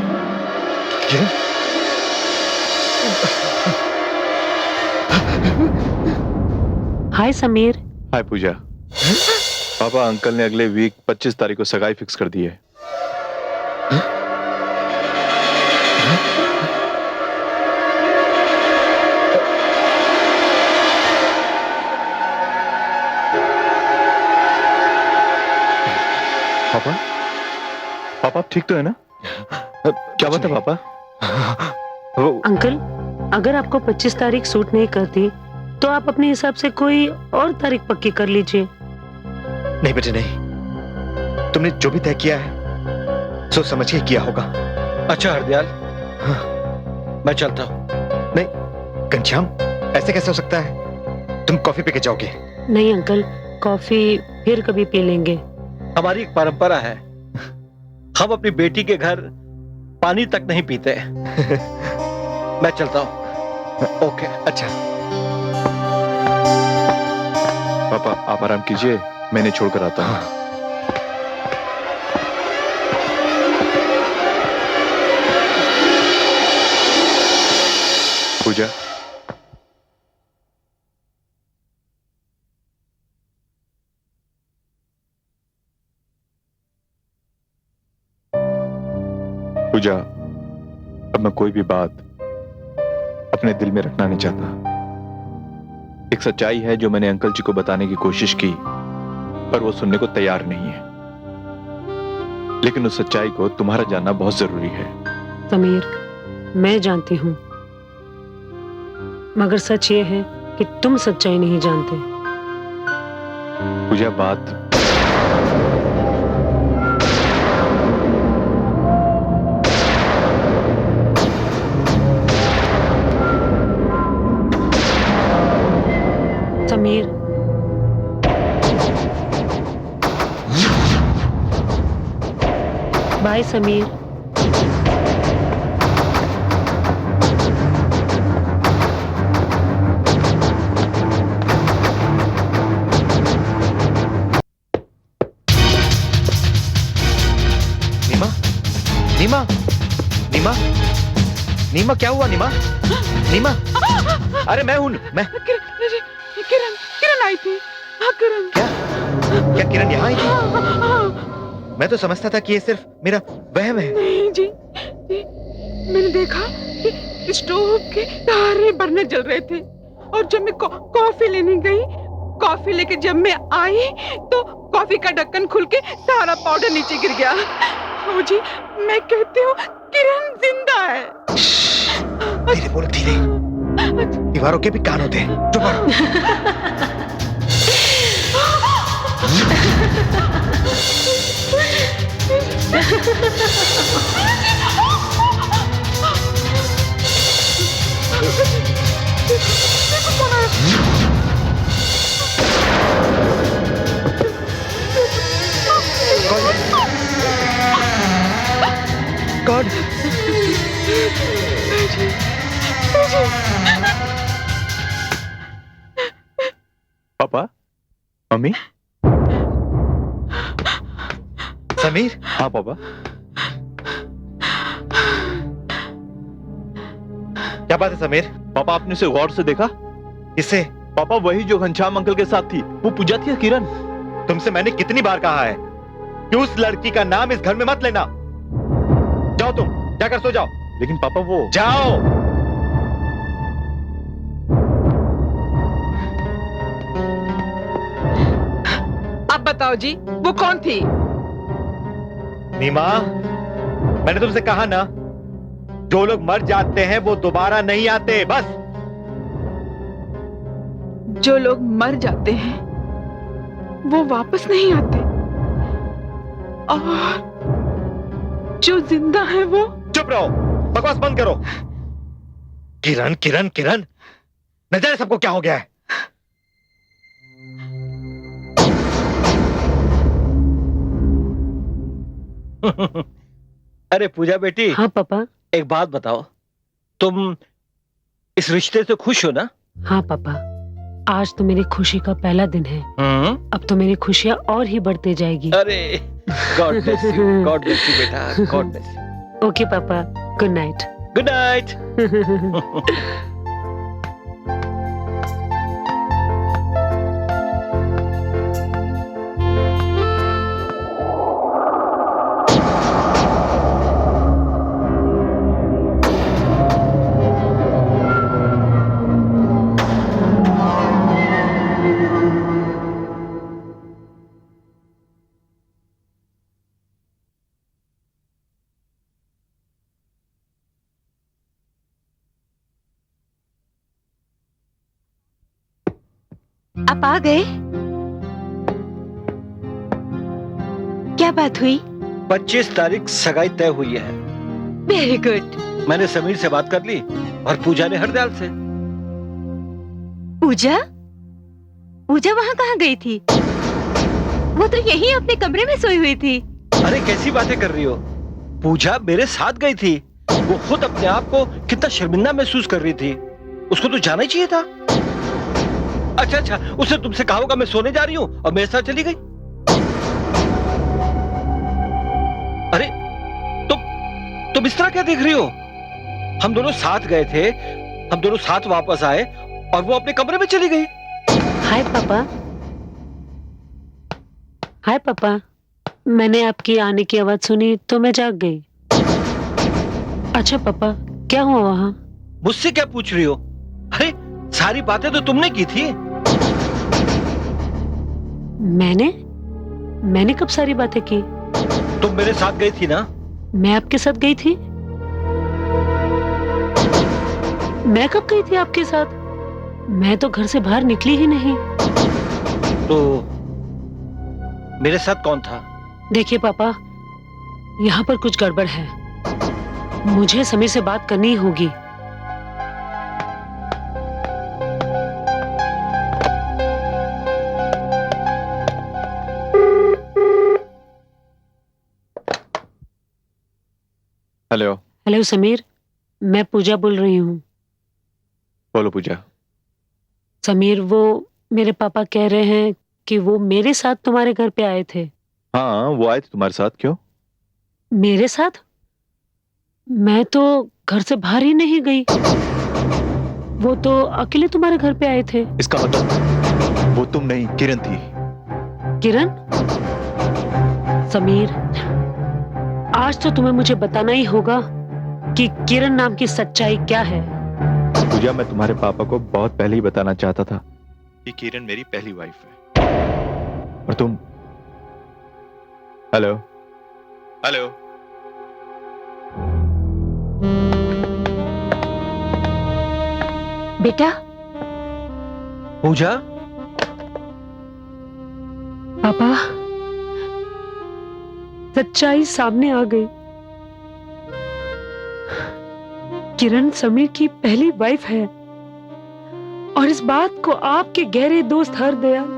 किरण? हाय समीर। हाय पूजा। पापा अंकल ने अगले वीक 25 तारीख को सगाई फिक्स कर दी है। पापा पापा आप ठीक तो है ना? क्या बात है पापा? अंकल, अगर आपको 25 तारीख सूट नहीं करती तो आप अपने हिसाब से कोई और तारीख पक्की कर लीजिए। नहीं बेटे नहीं, तुमने जो भी तय किया है सोच समझ के किया होगा। अच्छा हरदयाल, मैं चलता हूँ। नहीं घनश्याम, ऐसे कैसे हो सकता है? तुम कॉफी पी के जाओगे? नहीं अंकल, कॉफी फिर कभी पी लेंगे। हमारी एक परंपरा है, हम अपनी बेटी के घर पानी तक नहीं पीते। मैं चलता हूँ। ओके। अच्छा पापा आप आराम कीजिए, मैंने छोड़कर आता हूँ। पूजा पूजा, अब मैं कोई भी बात अपने दिल में रखना नहीं चाहता। एक सच्चाई है जो मैंने अंकल जी को बताने की कोशिश की, पर वो सुनने को तैयार नहीं है। लेकिन उस सच्चाई को तुम्हारा जानना बहुत जरूरी है। समीर, मैं जानती हूँ, मगर सच ये है कि तुम सच्चाई नहीं जानते। पूजा बात समीर, बाय समीर। नीमा, नीमा, नीमा, नीमा क्या हुआ? नीमा, नीमा, अरे मैं हूं, मैं। किरण किरण आई थी। हाँ किरण। क्या किरण यहाँ आई थी? मैं तो समझता था कि ये सिर्फ मेरा वहम है। नहीं जी, मैंने देखा कि स्टोव के सारे बर्नर जल रहे थे और जब मैं कॉफी लेने गई, कॉफी लेके जब मैं आई तो कॉफी का ढक्कन खुल के सारा पाउडर नीचे गिर गया। ओ जी, मैं कहती हूँ किरण जिंदा है। धीरे बोलो, धीरे। दीवारों के भी कान होते हैं। चुप रहो। कौन? पापा, मम्मी, समीर। हाँ पापा। क्या बात है समीर? पापा आपने उसे गौर से देखा? किसे? पापा वही जो घनश्याम अंकल के साथ थी, वो पूजा थी किरण। तुमसे मैंने कितनी बार कहा है कि उस लड़की का नाम इस घर में मत लेना। जाओ तुम जाकर सो जाओ। लेकिन पापा वो जाओ। अब बताओ जी, वो कौन थी? नीमा, मैंने तुमसे कहा ना, जो लोग मर जाते हैं वो दोबारा नहीं आते। बस जो लोग मर जाते हैं वो वापस नहीं आते, और जो जिंदा है वो। चुप रहो, बकवास बंद करो। किरण किरण किरण, न जाने सबको क्या हो गया है। अरे पूजा बेटी। हाँ पापा। एक बात बताओ, तुम इस रिश्ते से खुश हो ना? हाँ पापा, आज तो मेरी खुशी का पहला दिन है। अब तो मेरी खुशियाँ और ही बढ़ते जाएगी। अरे God bless you, God bless you बेटा, गॉड ब्लेस यू। ओके पापा, गुड नाइट। Good night. आप आ गए? क्या बात हुई? 25 तारीख सगाई तय हुई है। Very good. मैंने समीर से बात कर ली और पूजा ने हरदयाल से। पूजा? पूजा वहाँ कहाँ गई थी? वो तो यहीं अपने कमरे में सोई हुई थी। अरे कैसी बातें कर रही हो? पूजा मेरे साथ गई थी। वो खुद अपने आप को कितना शर्मिंदा महसूस कर रही थी। उसको तो जाना ही चाहिए था। अच्छा अच्छा, उसने तुमसे कहा होगा मैं सोने जा रही हूँ और मेरे साथ चली गई। अरे तुम इस तरह क्या देख रही हो? हम दोनों साथ गए थे, हम दोनों साथ वापस आए और वो अपने कमरे में चली गई। हाय पापा। हाय पापा, मैंने आपकी आने की आवाज सुनी तो मैं जाग गई। अच्छा पापा, क्या हुआ वहां? मुझसे क्या पूछ रही हो? अरे सारी बातें तो तुमने की थी। मैंने कब सारी बातें की? तुम मेरे साथ गई थी ना? मैं आपके साथ गई थी? मैं कब गई थी आपके साथ? मैं तो घर से बाहर निकली ही नहीं। तो मेरे साथ कौन था? देखिए पापा, यहाँ पर कुछ गड़बड़ है। मुझे समीर से बात करनी होगी। हेलो। हेलो समीर, मैं पूजा बोल रही हूँ। बोलो पूजा। समीर, वो मेरे पापा कह रहे हैं कि वो मेरे साथ तुम्हारे घर पे आए थे। हाँ, वो आए थे तुम्हारे साथ। क्यों? मेरे साथ? मैं तो घर से बाहर ही नहीं गई। वो तो अकेले तुम्हारे घर पे आए थे। इसका मतलब वो तुम नहीं, किरण थी। किरण? समीर, आज तो तुम्हें मुझे बताना ही होगा कि किरण नाम की सच्चाई क्या है। पूजा, मैं तुम्हारे पापा को बहुत पहले ही बताना चाहता था कि किरण मेरी पहली वाइफ है। और तुम। Hello hello. बेटा। पूजा। पापा, सच्चाई सामने आ गई। किरण समीर की पहली वाइफ है और इस बात को आपके गहरे दोस्त हरदयाल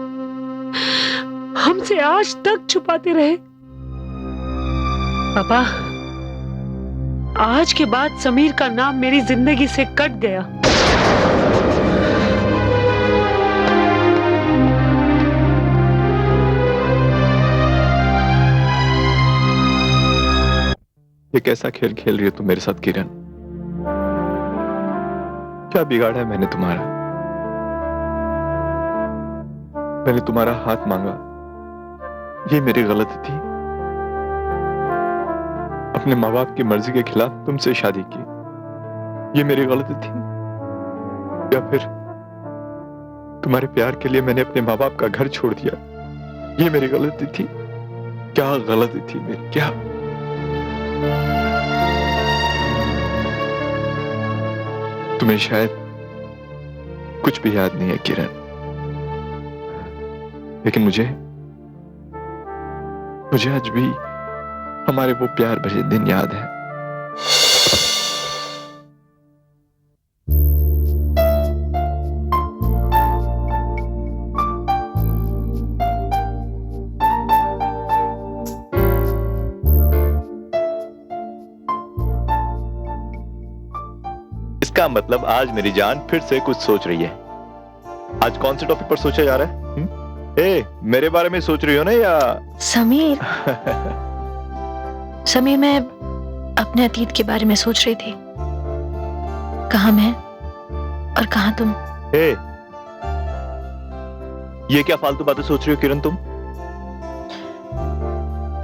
हमसे आज तक छुपाते रहे। पापा, आज के बाद समीर का नाम मेरी जिंदगी से कट गया। ये कैसा खेल खेल रही हो तुम मेरे साथ किरण? क्या बिगाड़ा है मैंने तुम्हारा? मैंने तुम्हारा हाथ मांगा, ये मेरी गलती थी। अपने माँ बाप की मर्जी के खिलाफ तुमसे शादी की, ये मेरी गलती थी। या फिर तुम्हारे प्यार के लिए मैंने अपने माँ बाप का घर छोड़ दिया, ये मेरी गलती थी। क्या गलती थी मेरी, क्या? तुम्हें शायद कुछ भी याद नहीं है किरण, लेकिन मुझे आज भी हमारे वो प्यार भरे दिन याद है। इसका मतलब आज मेरी जान फिर से कुछ सोच रही है। आज कौन से टॉपिक पर सोचा जा रहा है? मेरे बारे में सोच रही हो ना या समीर? समीर, मैं अपने अतीत के बारे में सोच रही थी। कहाँ मैं और कहाँ तुम। ये क्या फालतू बातें सोच रही हो किरण तुम?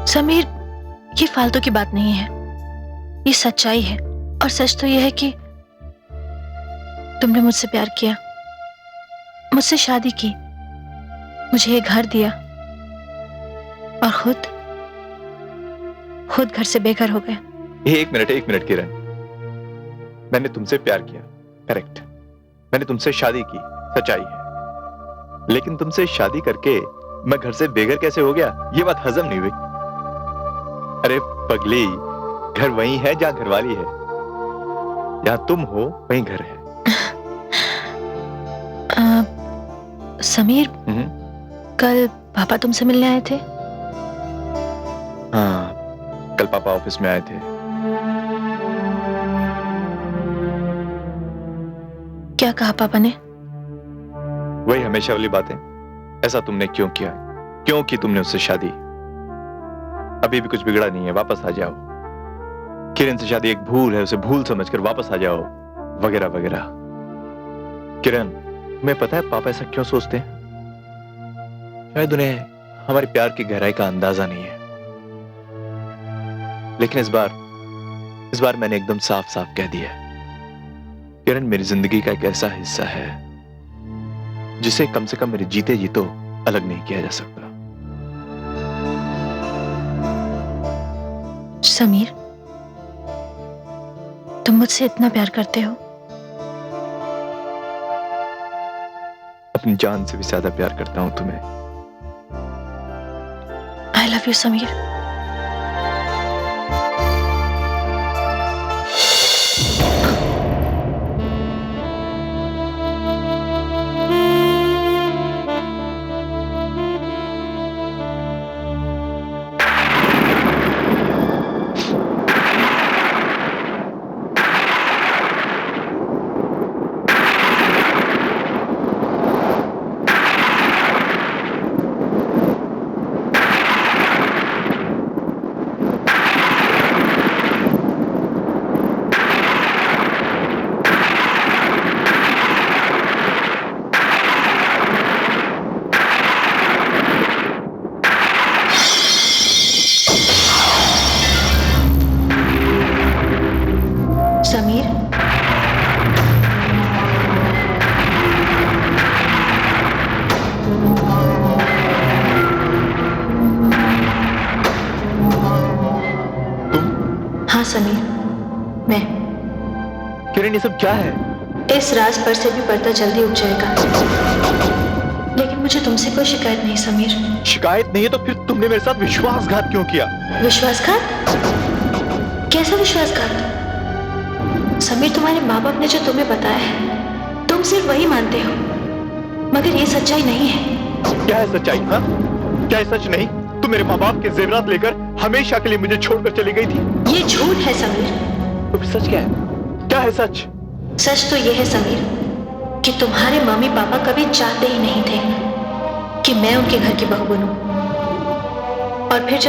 समीर, ये फालतू की बात नहीं है, ये सच्चाई है। और सच तो यह है कि तुमने मुझसे प्यार किया, मुझसे शादी की, मुझे ये घर दिया और खुद घर से बेघर हो गए। एक मिनट किरण, मैंने तुमसे प्यार किया, करेक्ट। मैंने तुमसे शादी की, सच्चाई है। लेकिन तुमसे शादी करके मैं घर से बेघर कैसे हो गया, ये बात हजम नहीं हुई। अरे पगली, घर वही है जहां घरवाली है। जहां तुम हो वहीं घर है। समीर, कल पापा तुमसे मिलने आए थे? हाँ, कल पापा ऑफिस में आए थे। क्या कहा पापा ने? वही हमेशा वाली बातें। ऐसा तुमने क्यों किया, क्यों की तुमने उससे शादी, अभी भी कुछ बिगड़ा नहीं है, वापस आ जाओ। किरण से शादी एक भूल है, उसे भूल समझकर वापस आ जाओ, वगैरह वगैरह। किरण, मैं पता है पापा ऐसा क्यों सोचते हैं। शायद उन्हें हमारे प्यार की गहराई का अंदाजा नहीं है। लेकिन इस बार मैंने एकदम साफ साफ कह दिया, किरण मेरी जिंदगी का एक ऐसा हिस्सा है जिसे कम से कम मेरे जीते जी तो अलग नहीं किया जा सकता। समीर, तुम मुझसे इतना प्यार करते हो? अपनी जान से भी ज्यादा प्यार करता हूं तुम्हें। I love you, Sameer. Sameer, हाँ समीर, मैं। किरण, ये सब क्या है? इस राज पर से भी पर्दा जल्दी उठ जाएगा। लेकिन मुझे तुमसे कोई शिकायत नहीं समीर। शिकायत नहीं है तो फिर तुमने मेरे साथ विश्वासघात क्यों किया? विश्वासघात? कैसा विश्वासघात? समीर, तुम्हारे माँ बाप ने जो तुम्हें बताया है तुम सिर्फ वही मानते हो, मगर ये सच्चाई नहीं है। क्या है सच्चाई? हाँ, क्या है सच नहीं? तुम मेरे माँ बाप के जेवरात लेकर हमेशा के लिए मुझे छोड़कर चली गई थी। ये झूठ है समीर। तो फिर सच क्या है? क्या है सच? सच तो ये है समीर कि तुम्हारे मम्मी पापा कभी चाहते ही नहीं थे कि मैं उनके घर की बहू बनूं। और फिर जब